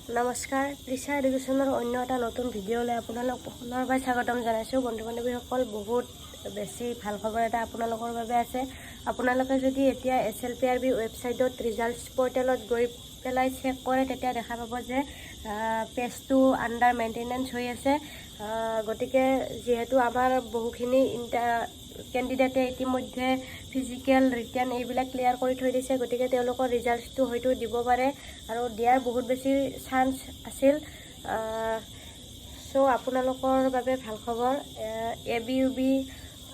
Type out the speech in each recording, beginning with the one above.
নমস্কাৰ, তৃষা এডুকেশ্যনৰ অন্য এটা নতুন ভিডিঅ'লৈ আপোনালোক পুনৰবাৰ স্বাগতম জনাইছোঁ। বন্ধু বান্ধৱীসকল, বহুত বেছি ভাল খবৰ এটা আপোনালোকৰ বাবে আছে। আপোনালোকে যদি এতিয়া SLPRB ৱেবছাইটত ৰিজাল্টছ পৰ্টেলত গৈ পেলাই চেক কৰে, তেতিয়া দেখা পাব যে পেজটো আণ্ডাৰ মেইনটেনেঞ্চ হৈ আছে। গতিকে যিহেতু আমাৰ বহুখিনি কেণ্ডিডেটে ইতিমধ্যে ফিজিকেল ৰিটাৰ্ণ এইবিলাক ক্লিয়াৰ কৰি থৈ দিছে, গতিকে তেওঁলোকৰ ৰিজাল্টছটো হয়তো দিব পাৰে আৰু দিয়াৰ বহুত বেছি চান্স আছিল। চ' আপোনালোকৰ বাবে ভাল খবৰ। ABUB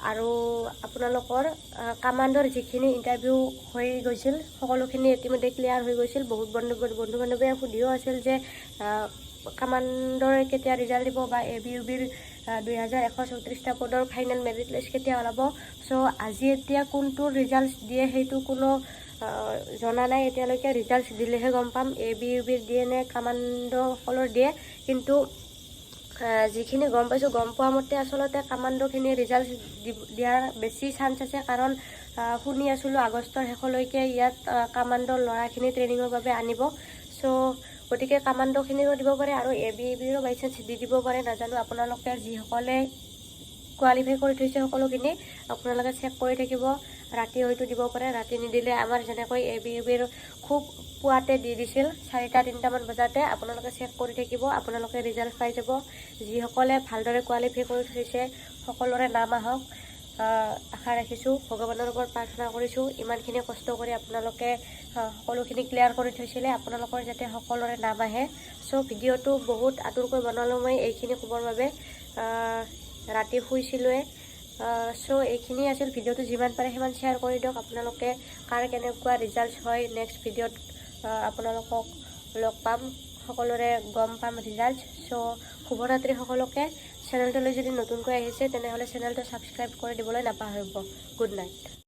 আৰু আপোনালোকৰ কামাণ্ডৰ যিখিনি ইণ্টাৰভিউ হৈ গৈছিল, সকলোখিনি ইতিমধ্যে ক্লিয়াৰ হৈ গৈছিল। বহুত বন্ধু বান্ধৱীয়ে সুধিও আছিল যে কামাণ্ডৰে কেতিয়া ৰিজাল্ট দিব বা ABUBৰ 2134টা পদৰ ফাইনেল মেৰিট লিষ্ট কেতিয়া ওলাব। চ' আজি এতিয়া কোনটো ৰিজাল্ট দিয়ে সেইটো কোনো জনা নাই এতিয়ালৈকে। ৰিজাল্ট দিলেহে গম পাম ABUBৰ দিয়ে নে কামাণ্ডসকলৰ দিয়ে। কিন্তু যিখিনি গম পাইছোঁ, গম পোৱা মতে আচলতে কামাণ্ডখিনি ৰিজাল্ট দিয়াৰ বেছি চান্স আছে, কাৰণ শুনি আছিলোঁ আগষ্টৰ শেষলৈকে ইয়াত কামাণ্ডৰ ল'ৰাখিনি ট্ৰেইনিঙৰ বাবে আনিব। চ' গতিকে কামাণ্ডখিনিৰো দিব পাৰে আৰু ABUBৰো বাই চান্স দি দিব পাৰে, নাজানো। আপোনালোকে যিসকলে কোৱালিফাই কৰি থৈছে সকলোখিনি আপোনালোকে চেক কৰি থাকিব। ৰাতি হয়তো দিব পাৰে, ৰাতি নিদিলে আমাৰ যেনেকৈ ABUBৰ খুব পুৱাতে দি দিছিল 4টা-3টামান বজাতে, আপোনালোকে চেক কৰি থাকিব, আপোনালোকে ৰিজাল্ট পাই যাব। যিসকলে ভালদৰে কোৱালিফাই কৰি থৈছে সকলোৰে নাম আহক, আশা ৰাখিছোঁ। ভগৱানৰ ওপৰত প্ৰাৰ্থনা কৰিছোঁ, ইমানখিনি কষ্ট কৰি আপোনালোকে সকলোখিনি ক্লিয়াৰ কৰি থৈছিলে, আপোনালোকৰ যাতে সকলোৰে নাম আহে। চ' ভিডিঅ'টো বহুত আতুৰকৈ বনালোঁ মই এইখিনি ক'বৰ বাবে। ৰাতি শুইছিলোঁৱে। চ' এইখিনি আছিল। ভিডিঅ'টো যিমান পাৰে সিমান শ্বেয়াৰ কৰি দিয়ক। আপোনালোকে কাৰ কেনেকুৱা ৰিজাল্ট হয়, নেক্সট ভিডিঅ'ত আপোনালোকক লগ পাম, সকলোৰে গম পাম ৰিজাল্ট। চ' শুভৰাত্ৰি সকলোকে। চেনেলটোলৈ যদি নতুনকৈ আহিছে তেনেহ'লে চেনেলটো ছাবস্ক্ৰাইব কৰি দিবলৈ নাপাহৰিব। Good night.